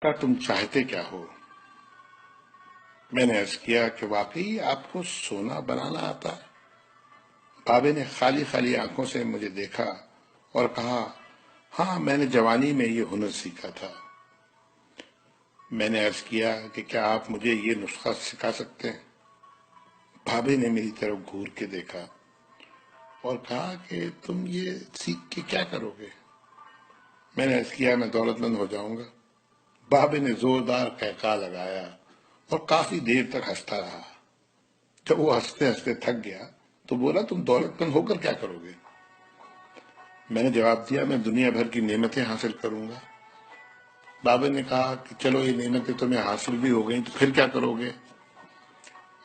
کا تم چاہتے کیا ہو؟ میں نے عرض کیا کہ واقعی آپ کو سونا بنانا آتا ہے؟ بابے نے خالی خالی آنکھوں سے مجھے دیکھا اور کہا، ہاں میں نے جوانی میں یہ ہنر سیکھا تھا۔ میں نے عرض کیا کہ کیا آپ مجھے یہ نسخہ سکھا سکتے ہیں؟ بابے نے میری طرف گھور کے دیکھا اور کہا کہ تم یہ سیکھ کے کیا کرو گے؟ میں نے عرض کیا میں دولت مند ہو جاؤں گا۔ بابے نے زوردار قہقہہ لگایا اور کافی دیر تک ہنستا رہا۔ جب وہ ہنستے ہنستے تھک گیا تو بولا، تم دولت مند ہو کر کیا کرو گے؟ میں نے جواب دیا، میں دنیا بھر کی نعمتیں حاصل کروں گا۔ بابا نے کہا کہ چلو یہ نعمتیں تمہیں حاصل بھی ہو گئیں تو پھر کیا کرو گے؟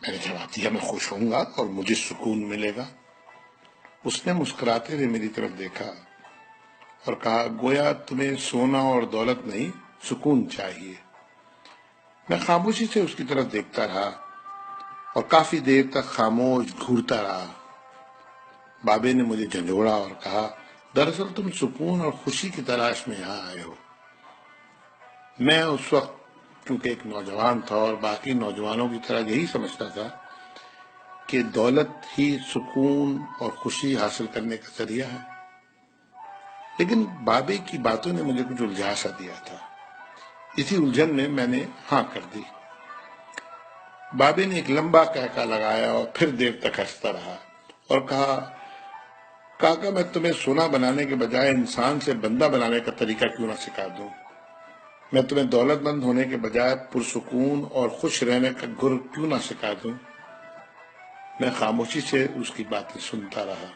میں نے جواب دیا، میں خوش ہوں گا اور مجھے سکون ملے گا۔ اس نے مسکراتے ہوئے میری طرف دیکھا اور کہا، گویا تمہیں سونا اور دولت نہیں، سکون چاہیے۔ میں خاموشی سے اس کی طرف دیکھتا رہا اور کافی دیر تک خاموش گھورتا رہا۔ بابے نے مجھے جھنجھوڑا اور کہا، دراصل تم سکون اور خوشی کی تلاش میں یہاں آئے ہو۔ میں اس وقت چونکہ ایک نوجوان تھا اور باقی نوجوانوں کی طرح یہی سمجھتا تھا کہ دولت ہی سکون اور خوشی حاصل کرنے کا ذریعہ ہے، لیکن بابے کی باتوں نے مجھے کچھ الجھا سا دیا تھا۔ اسی الجھن میں نے ہاں کر دی۔ بابے نے ایک لمبا قہقہہ لگایا اور پھر دیر تک ہنستا رہا اور کہا، کاکا میں تمہیں سونا بنانے کے بجائے انسان سے بندہ بنانے کا طریقہ کیوں نہ سکھا دوں؟ میں تمہیں دولت مند ہونے کے بجائے پرسکون اور خوش رہنے کا گر کیوں نہ سکھا دوں؟ میں خاموشی سے اس کی باتیں سنتا رہا،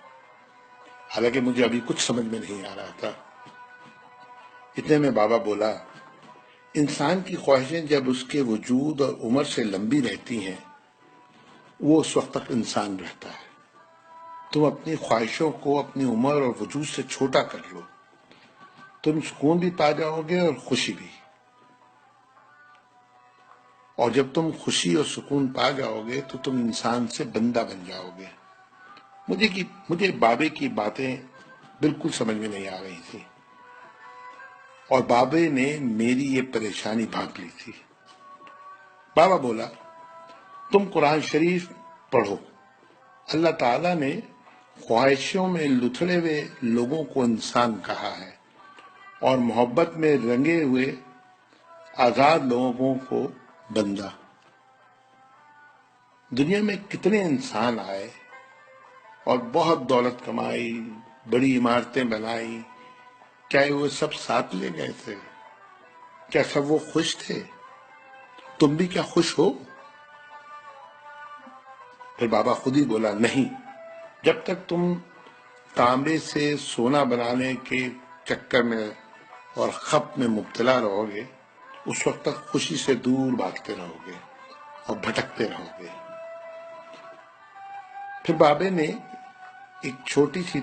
حالانکہ مجھے ابھی کچھ سمجھ میں نہیں آ رہا تھا۔ اتنے میں بابا بولا، انسان کی خواہشیں جب اس کے وجود اور عمر سے لمبی رہتی ہیں وہ اس وقت تک انسان رہتا ہے۔ تم اپنی خواہشوں کو اپنی عمر اور وجود سے چھوٹا کر لو، تم سکون بھی پا جاؤ گے اور خوشی بھی۔ اور جب تم خوشی اور سکون پا جاؤ گے تو تم انسان سے بندہ بن جاؤ گے۔ مجھے بابے کی باتیں بالکل سمجھ میں نہیں آ رہی تھی اور بابے نے میری یہ پریشانی بھانپ لی تھی۔ بابا بولا، تم قرآن شریف پڑھو۔ اللہ تعالیٰ نے خواہشوں میں لتھڑے ہوئے لوگوں کو انسان کہا ہے اور محبت میں رنگے ہوئے آزاد لوگوں کو بندہ۔ دنیا میں کتنے انسان آئے اور بہت دولت کمائی، بڑی عمارتیں بنائی، کیا وہ سب ساتھ لے گئے تھے؟ کیا سب وہ خوش تھے؟ تم بھی کیا خوش ہو؟ پھر بابا خود ہی بولا، نہیں، جب تک تم تانبے سے سونا بنانے کے چکر میں اور خپ میں مبتلا رہو گے اس وقت تک خوشی سے دور بھاگتے رہو گے اور بھٹکتے رہو گے۔ پھر بابے نے ایک چھوٹی سی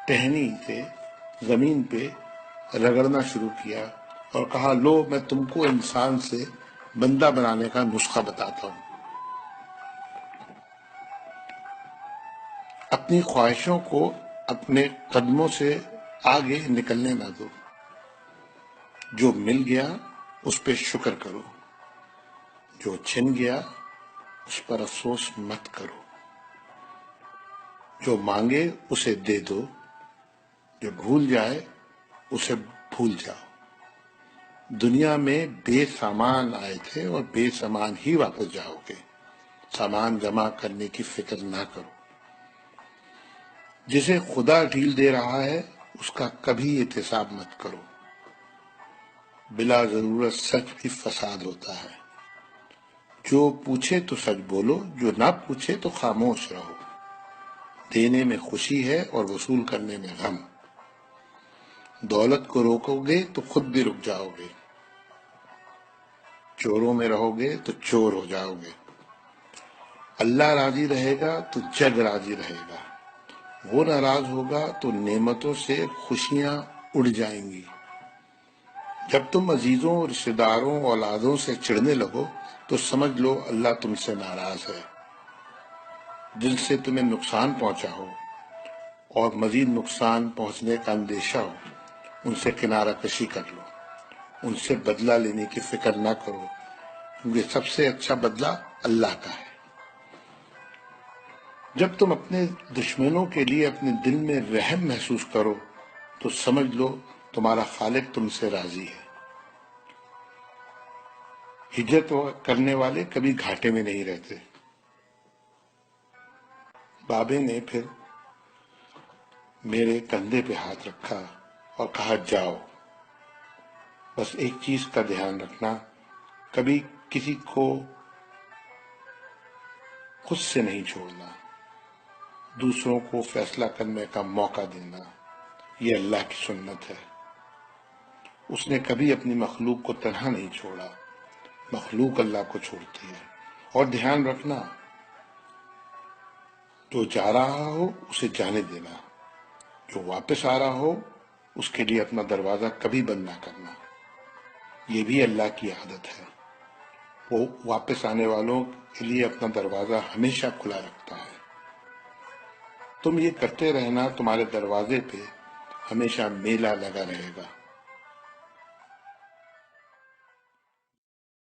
ٹہنی سے زمین پہ رگڑنا شروع کیا اور کہا، لو میں تم کو انسان سے بندہ بنانے کا نسخہ بتاتا ہوں۔ اپنی خواہشوں کو اپنے قدموں سے آگے نکلنے نہ دو۔ جو مل گیا اس پہ شکر کرو، جو چھن گیا اس پر افسوس مت کرو۔ جو مانگے اسے دے دو، جو بھول جائے اسے بھول جاؤ۔ دنیا میں بے سامان آئے تھے اور بے سامان ہی واپس جاؤ گے۔ سامان جمع کرنے کی فکر نہ کرو۔ جسے خدا ڈھیل دے رہا ہے اس کا کبھی احتساب مت کرو۔ بلا ضرورت سچ بھی فساد ہوتا ہے۔ جو پوچھے تو سچ بولو، جو نہ پوچھے تو خاموش رہو۔ دینے میں خوشی ہے اور وصول کرنے میں غم۔ دولت کو روکو گے تو خود بھی رک جاؤ گے۔ چوروں میں رہو گے تو چور ہو جاؤ گے۔ اللہ راضی رہے گا تو جگ راضی رہے گا، وہ ناراض ہوگا تو نعمتوں سے خوشیاں اڑ جائیں گی۔ جب تم عزیزوں، رشتہ داروں، اولادوں سے چڑھنے لگو تو سمجھ لو اللہ تم سے ناراض ہے۔ جن سے تمہیں نقصان پہنچا ہو اور مزید نقصان پہنچنے کا اندیشہ ہو ان سے کنارہ کشی کر لو، ان سے بدلہ لینے کی فکر نہ کرو، کیونکہ سب سے اچھا بدلہ اللہ کا ہے۔ جب تم اپنے دشمنوں کے لیے اپنے دل میں رحم محسوس کرو تو سمجھ لو تمہارا خالق تم سے راضی ہے۔ ہجرت کرنے والے کبھی گھاٹے میں نہیں رہتے۔ بابے نے پھر میرے کندھے پہ ہاتھ رکھا اور کہا جاؤ، بس ایک چیز کا دھیان رکھنا، کبھی کسی کو خود سے نہیں چھوڑنا، دوسروں کو فیصلہ کرنے کا موقع دینا، یہ اللہ کی سنت ہے۔ اس نے کبھی اپنی مخلوق کو تنہا نہیں چھوڑا، مخلوق اللہ کو چھوڑتی ہے۔ اور دھیان رکھنا، جو جا رہا ہو اسے جانے دینا، جو واپس آ رہا ہو اس کے لیے اپنا دروازہ کبھی بند نہ کرنا، یہ بھی اللہ کی عادت ہے، وہ واپس آنے والوں کے لیے اپنا دروازہ ہمیشہ کھلا رکھتا ہے۔ تم یہ کرتے رہنا، تمہارے دروازے پہ ہمیشہ میلہ لگا رہے گا۔